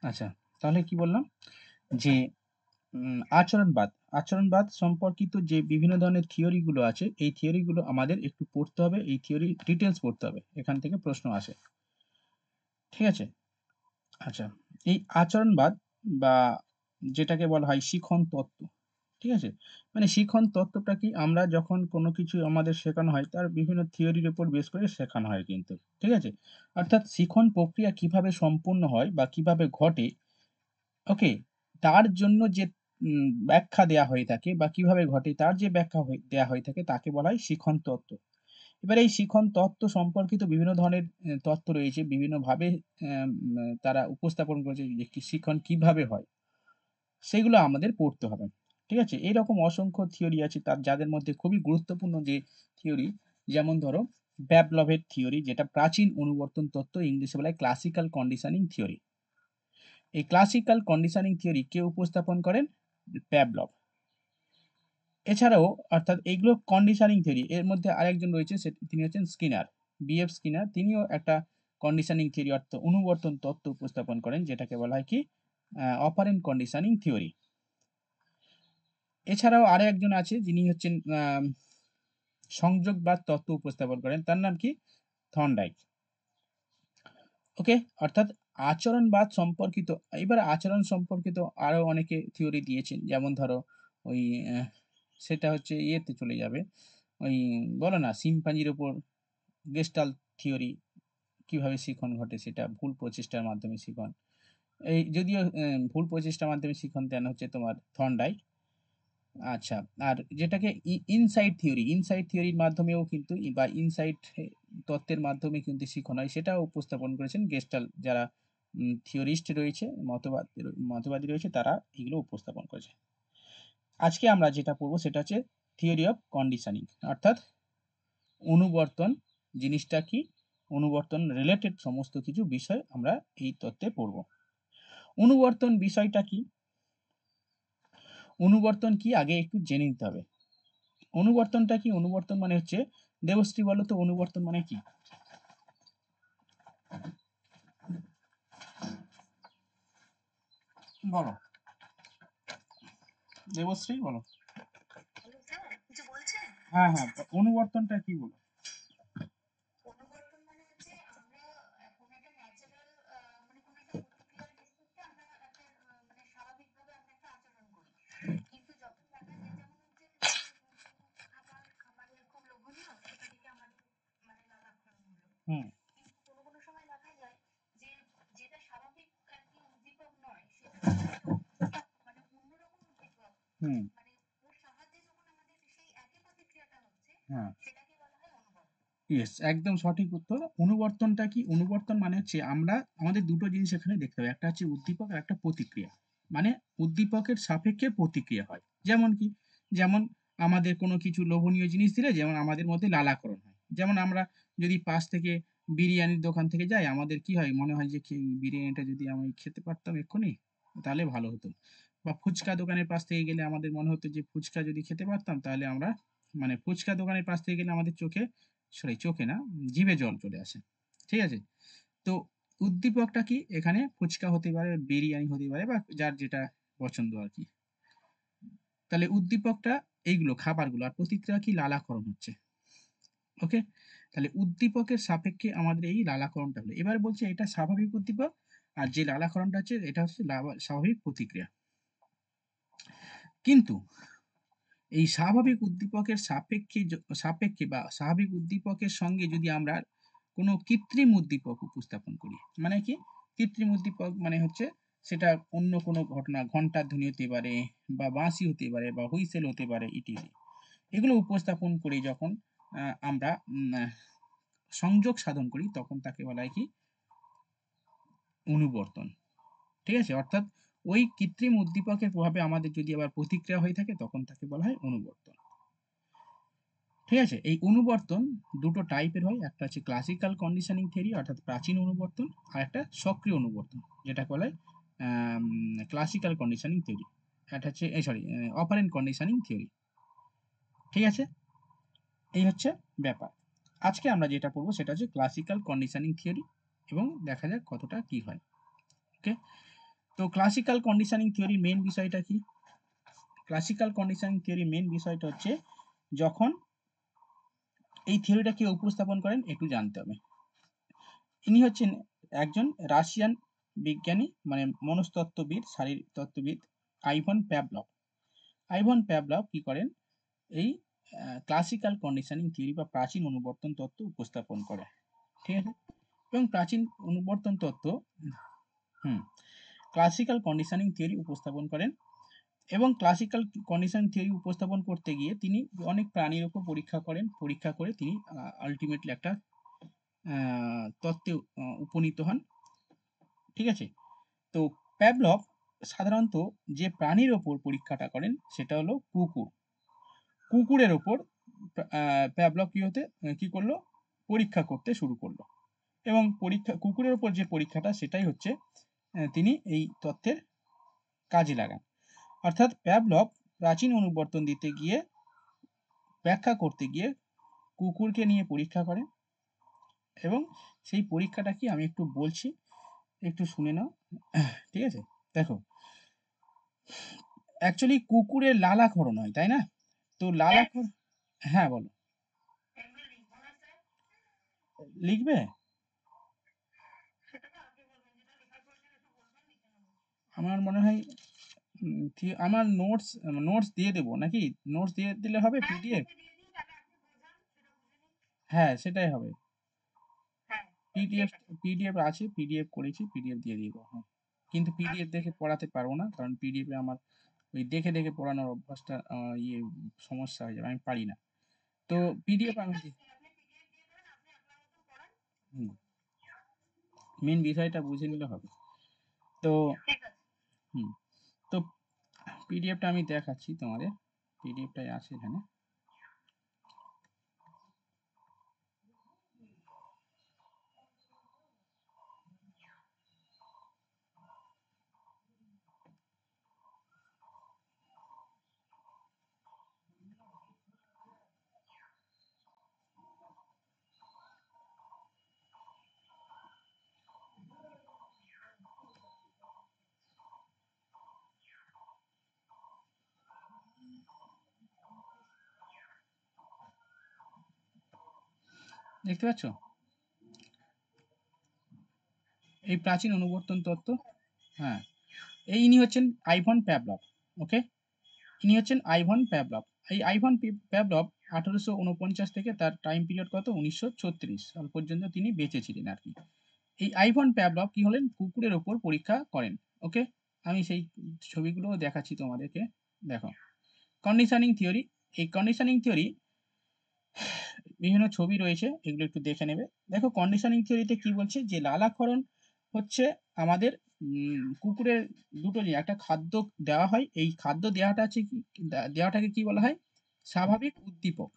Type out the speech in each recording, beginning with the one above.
আচ্ছা, তাহলে কি বললাম? যে আচরণবাদ, আচরণবাদ সম্পর্কিত যে বিভিন্ন ধরনের থিওরি গুলো আছে, এই থিওরি গুলো আমাদের একটু পড়তে হবে। এই থিওরি ডিটেইলস পড়তে হবে। এখান থেকে প্রশ্ন আসে। ঠিক আছে? আচ্ছা, এই আচরণবাদ বা যেটাকে বলা হয় শিখন তত্ত্ব। ঠিক আছে? মানে শিখন তত্ত্বটা কি? আমরা যখন কোনো কিছু আমাদের শেখানো হয় তার বিভিন্ন থিওরির উপর বেস করে শেখানো হয় কিন্তু। ঠিক আছে? অর্থাৎ শিখন প্রক্রিয়া কিভাবে সম্পূর্ণ হয় বা কিভাবে ঘটে, ওকে? তার জন্য যে ব্যাখ্যা দেয়া হয়ে থাকে বা কিভাবে ঘটে তার যে ব্যাখ্যা দেয়া হয়ে থাকে তাকে বলা হয় শিখন তত্ত্ব। এবার এই শিখন তত্ত্ব সম্পর্কিত বিভিন্ন ধরনের তত্ত্ব রয়েছে। বিভিন্নভাবে তারা উপস্থাপন করেছে যে শিখন কিভাবে হয়? সেগুলো আমাদের পড়তে হবে। ঠিক আছে? এরকম অসংখ্য থিওরি আছে যাদের মধ্যে খুবই গুরুত্বপূর্ণ যে থিওরি, যেমন ধরো প্যাভলভের থিওরি, যেটা প্রাচীন অনুবর্তন তত্ত্ব, ইংলিশে বলা হয় ক্লাসিক্যাল কন্ডিশনিং থিওরি। এই ক্লাসিক্যাল কন্ডিশনিং থিওরি কে উপস্থাপন করেন? প্যাভলভ। এছাড়াও অর্থাৎ এইগুলো কন্ডিশনিং থিওরি। এর মধ্যে আরেকজন রয়েছে তিনি হচ্ছেন স্কিনার। বিএফ স্কিনার, তিনিও একটা কন্ডিশনিং থিওরি অর্থাৎ অনুবর্তন তত্ত্ব উপস্থাপন করেন, যেটাকে বলা হয় কি? Operant conditioning theory. এছাড়াও আরেকজন আছে যিনি হচ্ছেন সংযোগবাদ তত্ত্ব উপস্থাপন করেন। তার নাম কি? থর্নডাইক। ওকে? অর্থাৎ আচরণবাদ সম্পর্কিত, এবার আচরণ সম্পর্কিত আরো অনেকে থিওরি দিয়েছেন। যেমন ধরো ওই সেটা হচ্ছে ইয়েতে চলে যাবে। ওই বলে না শিম্পাঞ্জির উপর গেস্টাল্ট থিওরি, কিভাবে শিখন ঘটে সেটা ভুল প্রচেষ্টার মাধ্যমে শিখন। এই যদিও ভুল প্রচেষ্টার মাধ্যমে শিখন দেন হচ্ছে তোমার থর্নডাইক। আচ্ছা, আর যেটাকে ইনসাইট থিওরি, ইনসাইট থিওরির মাধ্যমেও কিন্তু বা ইনসাইট তত্ত্বের মাধ্যমে কিন্তু শিখন হয়, সেটাও উপস্থাপন করেছেন গেস্টাল্ট যারা থিওরিস্ট রয়েছে, মতবাদী রয়েছে তারা এগুলো উপস্থাপন করেছে। আজকে আমরা যেটা পড়বো সেটা হচ্ছে থিওরি অফ কন্ডিশনিং, অর্থাৎ অনুবর্তন জিনিসটা কি? অনুবর্তন রিলেটেড সমস্ত কিছু বিষয় আমরা এই তত্ত্বে পড়ব। অনুবর্তন বিষয়টা কি? অনুবর্তন কি আগে একটু জেনে নিতে হবে। অনুবর্তনটা কি? অনুবর্তন মানে হচ্ছে, দেবশ্রী বলো তো অনুবর্তন মানে কি? বলো। দেবশ্রী বলো। হ্যাঁ, হ্যাঁ। অনুবর্তনটা কি বলো? হুম, হুম, হ্যাঁ। ইয়েস, একদম সঠিক উত্তর। অনুবর্তনটা কি? অনুবর্তন মানে হচ্ছে আমরা আমাদের ২ টো জিনিস এখানে দেখতে হবে। একটা হচ্ছে উদ্দীপক আর একটা প্রতিক্রিয়া। মানে উদ্দীপকের সাপেক্ষে প্রতিক্রিয়া হয়। যেমন কি? যেমন আমাদের কোনো কিছু লোভনীয় জিনিস দিলে যেমন আমাদের মধ্যে লালাকরণ হয়। যেমন আমরা যদি পাশ থেকে বিরিয়ানির দোকান থেকে যাই, আমাদের কি হয়? মনে হয় যে বিরিয়ানিটা যদি আমি খেতে পারতাম এক্ষুনি তাহলে ভালো হতো। বা ফুচকা দোকানের পাশ থেকে গেলে আমাদের মনে হতো যে ফুচকা যদি খেতে পারতাম তাহলে আমরা, মানে ফুচকা দোকানের পাশ থেকে গেলে আমাদের চোখে না, জিভে জল চলে আসে। ঠিক আছে? তো উদ্দীপকটা কি? এখানে ফুচকা হতে পারে, বিরিয়ানি হতে পারে বা যার যেটা পছন্দ আরকি। তাহলে উদ্দীপকটা এইগুলো খাবারগুলো, আর প্রতিক্রিয়া কি? লালাকরণ হচ্ছে। ওকে? তাহলে উদ্দীপকের সাপেক্ষে আমাদের এই লালাকরণটা হলো। এবার বলছে এটা স্বাভাবিক উদ্দীপক, আর যে লালাকরণটা হচ্ছে এটা হচ্ছে স্বাভাবিক প্রতিক্রিয়া। কিন্তু এই স্বাভাবিক উদ্দীপকের সাপেক্ষে বা স্বাভাবিক উদ্দীপকের সঙ্গে যদি আমরা কোনো কৃত্রিম উদ্দীপক উপস্থাপন করি। মানে কি? কৃত্রিম উদ্দীপক মানে হচ্ছে সেটা অন্য কোনো ঘটনা, ঘন্টার ধ্বনি হতে পারে বা বাঁশি হতে পারে বা হুইসেল হতে পারে ইত্যাদি। এগুলো উপস্থাপন করে যখন আমরা সংযোগ সাধন করি তখন তাকে বলা হয় কি? অনুবর্তন। ঠিক আছে? অর্থাৎ ওই কৃত্রিম উদ্দীপকের প্রভাবে আমাদের যদি আবার প্রতিক্রিয়া হয়ে থাকে তখন তাকে বলা হয় অনুবর্তন। ঠিক আছে? এই অনুবর্তন ২ টো টাইপের হয়। একটা হচ্ছে ক্লাসিক্যাল কন্ডিশনিং থিওরি অর্থাৎ প্রাচীন অনুবর্তন, আরেকটা সক্রিয় অনুবর্তন যেটাকে বলা হয় আম ক্লাসিক্যাল কন্ডিশনিং থিওরি। একটা হচ্ছে সরি, অপারেন্ট কন্ডিশনিং থিওরি। ঠিক আছে? এই হচ্ছে ব্যাপার। আজকে আমরা যেটা পড়ব সেটা হচ্ছে ক্লাসিক্যাল কন্ডিশনিং থিওরি এবং দেখা যাক কতটা কি হয়। ওকে? তো ক্লাসিক্যাল কন্ডিশনিং থিওরির মেইন বিষয়টা কি? ক্লাসিক্যাল কন্ডিশনিং থিওরির মেইন বিষয়টা হচ্ছে যখন এই থিওরিটা কে উপস্থাপন করেন একটু জানতে হবে। ইনি হচ্ছেন একজন রাশিয়ান বিজ্ঞানী মানে মনস্তত্ত্ববিদ, শারীরতত্ত্ববিদ আইভান প্যাভলভ। আইভান প্যাভলভ কি করেন? এই ক্লাসিক্যাল কন্ডিশনিং থিওরি বা প্রাচীন অনুবর্তন তত্ত্ব উপস্থাপন করে। ঠিক আছে? এবং প্রাচীন অনুবর্তন তত্ত্ব হুম, ক্লাসিক্যাল কন্ডিশনিং থিওরি উপস্থাপন করেন এবং ক্লাসিক্যাল কন্ডিশনিং থিওরি উপস্থাপন করতে গিয়ে তিনি অনেক প্রাণীর উপর পরীক্ষা করেন। পরীক্ষা করে তিনি আল্টিমেটলি একটা তত্ত্বে উপনীত হন। ঠিক আছে? তো প্যাভলভ সাধারণত যে প্রাণীর ওপর পরীক্ষাটা করেন সেটা হলো কুকুর। কুকুরের ওপর প্যাভলভ কি করলো? পরীক্ষা করতে শুরু করলো। এবং কুকুরের উপর যে পরীক্ষাটা সেটাই হচ্ছে তিনি এই তত্ত্বের কাজে লাগান। অর্থাৎ প্যাভলভ প্রাচীন অনুবর্তন দিতে গিয়ে ব্যাখ্যা করতে গিয়ে কুকুরকে নিয়ে পরীক্ষা করেন এবং সেই পরীক্ষাটা কি আমি একটু বলছি, একটু শুনে নাও। ঠিক আছে? দেখো, অ্যাকচুয়ালি কুকুরের লালাক্ষরণ হয়, তাই না? তো লালাক্ষরণ হ্যাঁ, বলো। লিখবে? আমার মনে হয় আমার নোটস দিয়ে দেবো নাকি? নোটস দিয়ে দিলে হবে পিডিএফ? হ্যাঁ, সেটাই হবে। পিডিএফ পিডিএফ আছে, পিডিএফ করেছি, পিডিএফ দিয়ে দিব। হ্যাঁ। কিন্তু পিডিএফ দেখে পড়াতে পারবো না। কারণ পিডিএফ এ আমার ওই দেখে, দেখে পড়ানোর অভ্যাসটা সমস্যা হয়ে যাবে। আমি পারি না। তো পিডিএফ আমি হুম, মেইন বিষয়টা বুঝে নিলে হবে। তো হুম, তো পিডিএফটা আমি দেখাচ্ছি তোমাদের। পিডিএফটাই আছে এখানে। দেখতে পাচ্ছ? এই প্রাচীন অনুবর্তন তত্ত্ব। হ্যাঁ, ইনি হচ্ছেন আইভান প্যাভলভ। ওকে? ইনি হচ্ছেন আইভান প্যাভলভ। এই আইভান প্যাভলভ 1849 থেকে তার টাইম পিরিয়ড কত? 1936 সাল পর্যন্ত তিনি বেঁচে ছিলেন আরকি। এই আইভান প্যাভলভ কি হলেন? কুকুরের উপর পরীক্ষা করেন। ওকে? আমি সেই ছবিগুলোও দেখাচ্ছি তোমাদেরকে। দেখো, কন্ডিশনিং থিওরি। এই কন্ডিশনিং থিওরি বিভিন্ন ছবি রয়েছে, এগুলো একটু দেখে নেবে। দেখো কন্ডিশনিং থিওরিতে কি বলছে যে লালাক্ষরণ হচ্ছে আমাদের কুকুরের দুটো জিনিস, একটা খাদ্য দেওয়া হয়। এই খাদ্য দেওয়াটা হচ্ছে কি দেওয়াটাকে কি বলা হয়? স্বাভাবিক উদ্দীপক।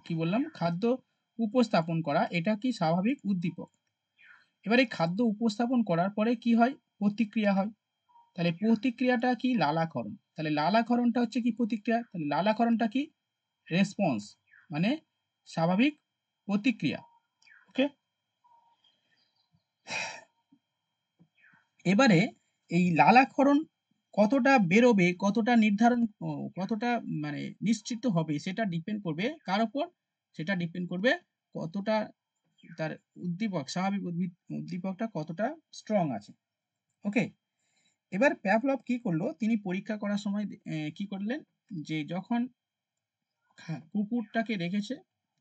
কি বললাম? খাদ্য উপস্থাপন করা এটা কি স্বাভাবিক উদ্দীপক। এবার এই খাদ্য উপস্থাপন করার পরে কি হয়? প্রতিক্রিয়া হয়। তাহলে প্রতিক্রিয়াটা কি? লালাক্ষরণ। তাহলে লালাক্ষরণটা হচ্ছে কি প্রতিক্রিয়া? তাহলে লালাক্ষরণটা কি? রেসপন্স মানে স্বাভাবিক প্রতিক্রিয়া। ওকে? এবারে এই লালাক্ষরণ কতটা বেরোবে, কতটা কতটা মানে নিশ্চিত হবে সেটা ডিপেন্ড করবে কার উপর? সেটা ডিপেন্ড করবে কতটা তার উদ্দীপক, স্বাভাবিক উদ্দীপকটা কতটা স্ট্রং আছে। ওকে? এবার প্যাভলভ কি করলো? তিনি পরীক্ষা করার সময় কি করলেন? যে যখন কুকুরটাকে রেখেছে,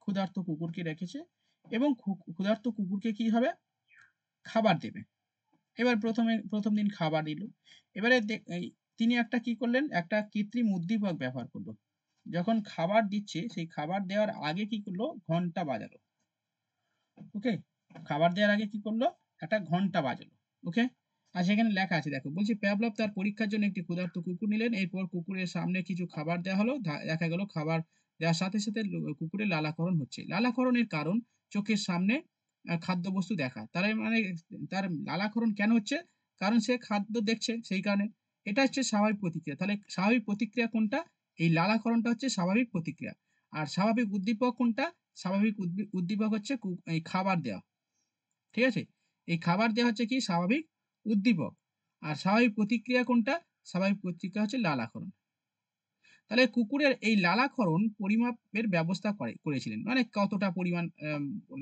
ক্ষুধার্ত কুকুরকে রেখেছে এবং ক্ষুধার্ত কুকুরকে কি হবে? খাবার দেবে। এবার ১ম দিন খাবার দিল। এবারে তিনি একটা কি করলেন? একটা কৃত্রিম উদ্দীপক ব্যবহার করল। যখন খাবার দিচ্ছে, সেই খাবার দেওয়ার আগে কি করল? ঘন্টা বাজালো। ওকে? খাবার দেওয়ার আগে কি করল? একটা ঘন্টা বাজালো। ওকে? আর সেখানে লেখা আছে দেখো। বলছে প্যাভলভ তার পরীক্ষার জন্য একটি ক্ষুধার্ত কুকুর নিলেন। এরপর কুকুরের সামনে কিছু খাবার দেওয়া হলো। দেখা গেল খাবার দেওয়ার সাথে, সাথে কুকুরের লালাকরণ হচ্ছে। লালাকরণের কারণ চোখের সামনে খাদ্যবস্তু দেখা। তার মানে তার লালাকরণ কেন হচ্ছে? কারণ সে খাদ্য দেখছে সেই কারণে। এটা হচ্ছে স্বাভাবিক প্রতিক্রিয়া। তাহলে স্বাভাবিক প্রতিক্রিয়া কোনটা? এই লালাকরণটা হচ্ছে স্বাভাবিক প্রতিক্রিয়া। আর স্বাভাবিক উদ্দীপক কোনটা? স্বাভাবিক উদ্দীপক হচ্ছে এই খাবার দেওয়া। ঠিক আছে? এই খাবার দেওয়া হচ্ছে কি? স্বাভাবিক উদ্দীপক। আর স্বাভাবিক প্রতিক্রিয়া কোনটা? স্বাভাবিক প্রতিক্রিয়া হচ্ছে লালাক্ষরণ। তাহলে কুকুরের এই লালাক্ষরণ পরিমাপের ব্যবস্থা করেছিলেন। মানে কতটা পরিমাণ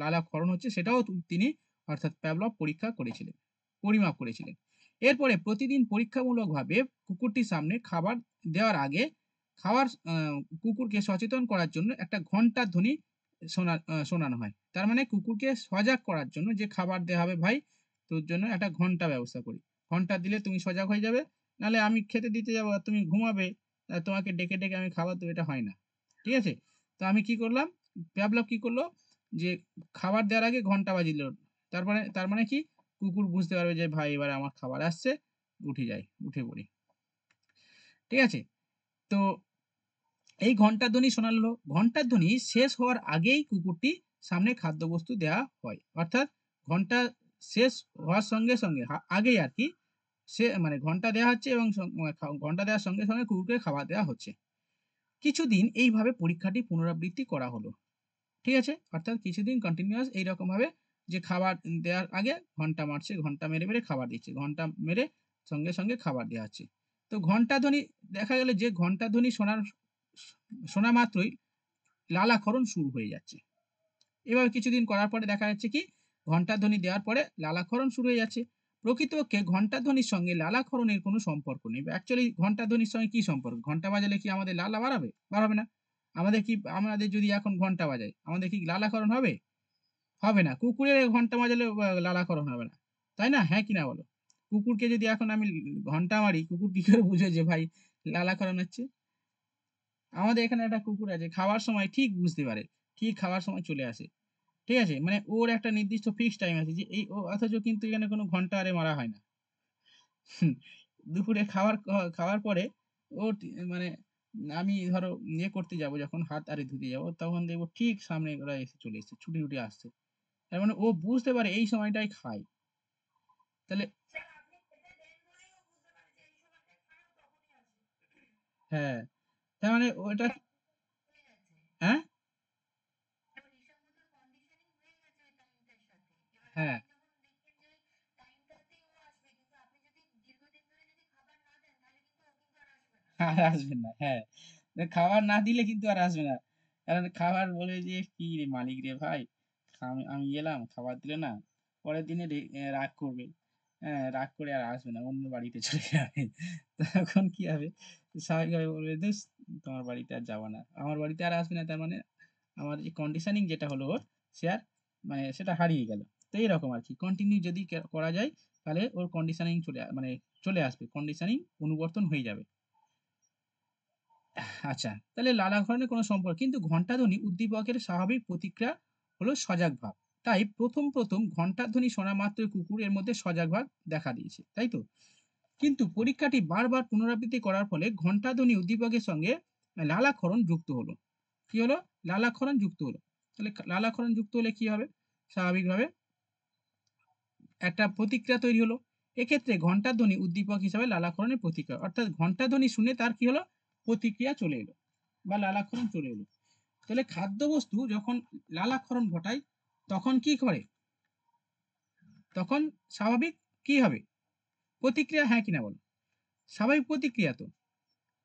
লালাক্ষরণ হচ্ছে সেটাও তিনি অর্থাৎ প্যাভলভ পরীক্ষা করেছিলেন, পরিমাপ করেছিলেন। এরপরে প্রতিদিন পরীক্ষামূলকভাবে কুকুরটির সামনে খাবার দেওয়ার আগে খাওয়ার কুকুরকে সচেতন করার জন্য একটা ঘন্টার ধ্বনি শোনানো হয়। তার মানে কুকুরকে সজাগ করার জন্য যে খাবার দেয়া হবে ভাই তোর জন্য একটা ঘন্টা ব্যবস্থা করি। ঘন্টা দিলে তুমি সজাগ হয়ে যাবে। নাহলে আমি খেতে দিতে যাবো আর তুমি ঘুমাবে। তোমাকে ডেকে, ডেকে আমি খাবার দেব এটা হয় না। ঠিক আছে? তো আমি কি করলাম? প্যাভলভ কি করল? যে খাবার দেওয়ার আগে ঘন্টা বাজিল। তার মানে কি? কুকুর বুঝতে পারবে যে ভাই এবারে আমার খাবার আসছে। উঠে যাই, উঠে পড়ি। ঠিক আছে? তো এই ঘন্টার ধ্বনি শোনালো। ঘন্টার ধ্বনি শেষ হওয়ার আগেই কুকুরটি সামনে খাদ্যবস্তু দেয়া হয়। অর্থাৎ ঘন্টা শেষ হওয়ার সঙ্গে, সঙ্গে আগেই আরকি সে মানে ঘন্টা দেয়া হচ্ছে এবং ঘন্টা দেওয়ার সঙ্গে, সঙ্গে কুকুরকে খাবার দেওয়া হচ্ছে। কিছুদিন এইভাবে পরীক্ষাটি পুনরাবৃত্তি করা হলো। ঠিক আছে? অর্থাৎ কিছুদিন কন্টিনিউয়াস এইরকমভাবে যে খাবার দেওয়ার আগে ঘন্টা মারছে, ঘন্টা মেরে, মেরে খাবার দিচ্ছে। ঘন্টা মেরে সঙ্গে, সঙ্গে খাবার দেওয়া হচ্ছে। তো ঘন্টা ধ্বনি দেখা গেল যে ঘন্টা ধ্বনি শোনা মাত্রই লালাক্ষরণ শুরু হয়ে যাচ্ছে। এভাবে কিছুদিন করার পরে দেখা যাচ্ছে কি ঘন্টার ধ্বনি দেওয়ার পরে লালাক্ষরণ শুরু হয়ে যাচ্ছে। প্রকৃতপক্ষে ঘন্টার ধ্বনির সঙ্গে লালাক্ষরণের কোনো সম্পর্ক নেই। অ্যাকচুয়ালি ঘন্টার ধ্বনির সঙ্গে কি সম্পর্ক? ঘন্টা বাজালে কি আমাদের লালা বাড়াবে? বাড়াবে না। আমাদের যদি এখন ঘন্টা বাজায়, আমাদের কি লালাক্ষরণ হবে? হবে না। কুকুরের ঘন্টা বাজালেও লালাক্ষরণ হবে না। তাই না? হ্যাঁ কি না বলো? কুকুরকে যদি এখন আমি ঘন্টা মারি, কুকুর কি করে বুঝবে যে ভাই লালাক্ষরণ হচ্ছে? আমাদের এখানে একটা কুকুর আছে খাওয়ার সময় ঠিক বুঝতে পারে। ঠিক খাওয়ার সময় চলে আসে। ঠিক আছে? মানে ওর একটা নির্দিষ্ট ফিক্সড টাইম আছে যে এই অথচ কিন্তু এখানে কোনো ঘন্টা আরে মারা হয় না। হুম, দুপুরে খাওয়ার পরে ও মানে আমি ধরো ইয়ে করতে যাবো যখন হাত আরে ধুতে যাবো তখন দেখবো ঠিক সামনে ওরা এসে চলে এসেছে। ছুটে, ছুটে আসছে। তার মানে ও বুঝতে পারে এই সময়টায় খায়। তাহলে হ্যাঁ, তার মানে ওটা হ্যাঁ? হ্যাঁ, আর আসবেন না। হ্যাঁ, খাবার না দিলে কিন্তু আর আসবে না। কারণ খাবার বলবে যে, "কি রে মালিক রে ভাই, আমি আমি এলাম খাবার দিলে না।" পরের দিনে রাগ করবে। হ্যাঁ, রাগ করে আর আসবে না। অন্য বাড়িতে চলে যাবে। তখন কি হবে? স্বাভাবিকভাবে বলবে, "ধুস তোমার বাড়িতে আর যাবা না।" আমার বাড়িতে আর আসবে না তার মানে আমার যে কন্ডিশনিং যেটা হলো ওর, সে আর মানে সেটা হারিয়ে গেল। তো এরকম আরকি। কন্টিনিউ যদি করা যায় তাহলে ওর কন্ডিশনিং মানে চলে আসবে। কন্ডিশনিং অনুবর্তন হয়ে যাবে। আচ্ছা, তাহলে লালাক্ষরণের কোনো সম্পর্ক কিন্তু ঘণ্টাধ্বনি উদ্দীপকের স্বাভাবিক প্রতিক্রিয়া হলো সজাগ ভাব। তাই ১ম ঘণ্টার ধ্বনি শোনা মাত্রই কুকুর এর মধ্যে সজাগ ভাব দেখা দিয়েছে। তাই তো? কিন্তু পরীক্ষাটি বারবার পুনরাবৃত্তি করার ফলে ঘণ্টাধ্বনি উদ্দীপকের সঙ্গে লালাক্ষরণ যুক্ত হলো। কি হলো? লালাক্ষরণ যুক্ত হলো। তাহলে লালাক্ষরণ যুক্ত হলে কি হবে? স্বাভাবিকভাবে একটা প্রতিক্রিয়া তৈরি হলো। এক্ষেত্রে ঘণ্টার ধ্বনি উদ্দীপক হিসাবে লালাক্ষরণের প্রতিক্রিয়া। অর্থাৎ ঘণ্টার ধ্বনি শুনে তার কি হলো? প্রতিক্রিয়া চলে এলো বা লালাক্ষরণ চলে এলো। তাহলে খাদ্যবস্তু যখন লালাক্ষরণ ঘটায় তখন কি করে? তখন স্বাভাবিক কি হবে? প্রতিক্রিয়া হ্যাঁ কিনা বলো? স্বাভাবিক প্রতিক্রিয়া তো।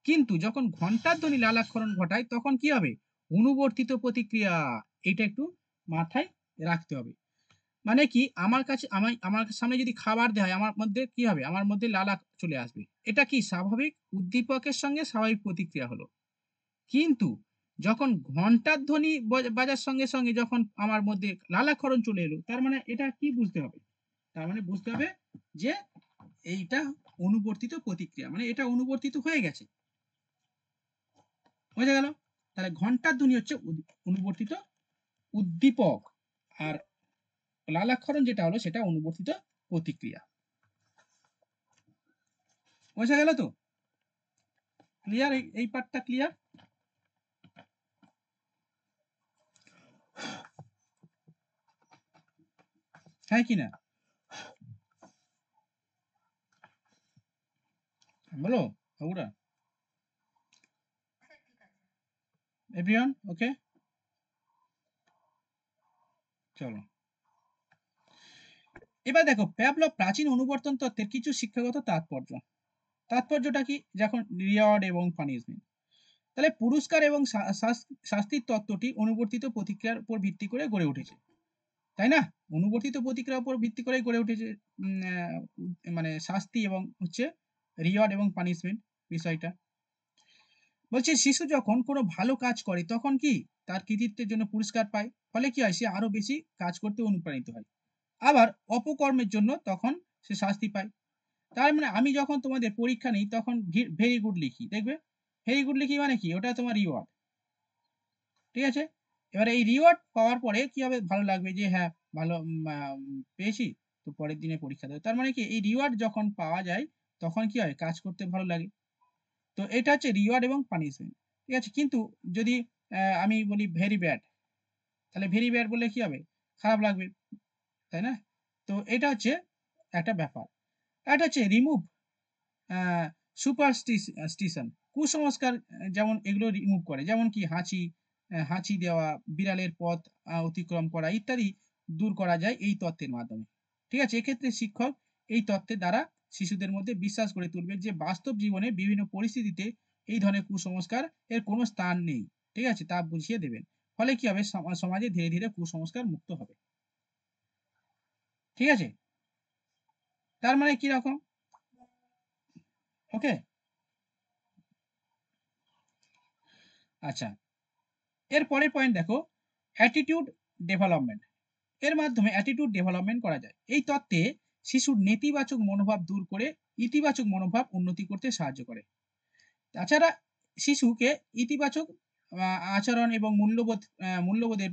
কিন্তু যখন ঘণ্টার ধ্বনি লালাক্ষরণ ঘটায় তখন কি হবে? অনুবর্তিত প্রতিক্রিয়া। এইটা একটু মাথায় রাখতে হবে। মানে কি আমার সামনে যদি খাবার দেয়া হয় আমার মধ্যে কি হবে? আমার মধ্যে লালা চলে আসবে। এটা কি স্বাভাবিক উদ্দীপকের সঙ্গে স্বাভাবিক প্রতিক্রিয়া হলো। কিন্তু যখন ঘন্টার ধ্বনি বাজার সঙ্গে, সঙ্গে যখন আমার মধ্যে লালাক্ষরণ চলে এলো, তার মানে এটা কি বুঝতে হবে? তার মানে বুঝতে হবে যে এইটা অনুবর্তিত প্রতিক্রিয়া। মানে এটা অনুবর্তিত হয়ে গেছে। বোঝা গেল? তাহলে ঘন্টার ধ্বনি হচ্ছে অনুবর্তিত উদ্দীপক। আর লালাক্ষরণ যেটা হলো সেটা অনুবর্তিত প্রতিক্রিয়া। বোঝা গেল তো? ক্লিয়ার এই পার্টটা ক্লিয়ার? হ্যাঁ কি না? বলো বাবুরা? এভরিওয়ান ওকে? চলো। এবার দেখো প্যাভলভ প্রাচীন অনুবর্তন তত্ত্বের কিছু শিক্ষাগত তাৎপর্য। তাৎপর্যটা কি? যখন রিওয়ার্ড এবং পানিশমেন্ট। তাহলে পুরস্কার এবং শাস্তির তত্ত্বটি অনুবর্তিত প্রতিক্রিয়ার উপর ভিত্তি করে গড়ে উঠেছে। তাই না? অনুবর্তিত প্রতিক্রিয়ার উপর ভিত্তি করেই গড়ে উঠেছে উম আ মানে শাস্তি এবং হচ্ছে রিওয়ার্ড এবং পানিশমেন্ট বিষয়টা। বলছে শিশু যখন কোনো ভালো কাজ করে তখন কি তার কৃতিত্বের জন্য পুরস্কার পায়। ফলে কি হয়? সে আরো বেশি কাজ করতে অনুপ্রাণিত হয়। আবার অপকর্মের জন্য তখন সে শাস্তি পায়। তার মানে আমি যখন তোমাদের পরীক্ষা নেই তখন ভেরি গুড লিখি। দেখবে? ভেরি গুড লিখি মানে কি? ওটা তোমার রিওয়ার্ড। ঠিক আছে? এবারে এই রিওয়ার্ড পাওয়ার পরে কি হবে? ভালো লাগবে যে হ্যাঁ, ভালো পেয়েছি। তো পরের দিনে পরীক্ষা দেব। তার মানে কি এই রিওয়ার্ড যখন পাওয়া যায় তখন কি হয়? কাজ করতে ভালো লাগে। তো এটা হচ্ছে রিওয়ার্ড এবং পানিশমেন্ট। ঠিক আছে? কিন্তু যদি আমি বলি ভেরি ব্যাড, তাহলে ভেরি ব্যাড বললে কি হবে? খারাপ লাগবে। তাই না? তো এটা হচ্ছে একটা ব্যাপার। আরেকটা হচ্ছে রিমুভ আ স্টিশন কুসংস্কার যেমন এগুলো রিমুভ করে। যেমন কি হাঁচি দেওয়া, বিড়ালের পথ অতিক্রম করা ইত্যাদি দূর করা যায় এই তত্ত্বের মাধ্যমে। ঠিক আছে? এক্ষেত্রে শিক্ষক এই তত্ত্বের দ্বারা শিশুদের মধ্যে বিশ্বাস গড়ে তুলবে যে বাস্তব জীবনে বিভিন্ন পরিস্থিতিতে এই ধরনের কুসংস্কার এর কোনো স্থান নেই। ঠিক আছে? তা বুঝিয়ে দেবেন। ফলে কি হবে? সমাজে ধীরে, ধীরে কুসংস্কার মুক্ত হবে। ঠিক আছে? তার মানে কি রকম? ওকে? আচ্ছা। এর পরের পয়েন্ট দেখো, অ্যাটিটিউড ডেভেলপমেন্ট। এর মাধ্যমে অ্যাটিটিউড ডেভেলপমেন্ট করা যায়। এই তত্ত্বে শিশুর নেতিবাচক মনোভাব দূর করে ইতিবাচক মনোভাব উন্নতি করতে সাহায্য করে। তাছাড়া শিশুকে ইতিবাচক আ আচরণ এবং মূল্যবোধের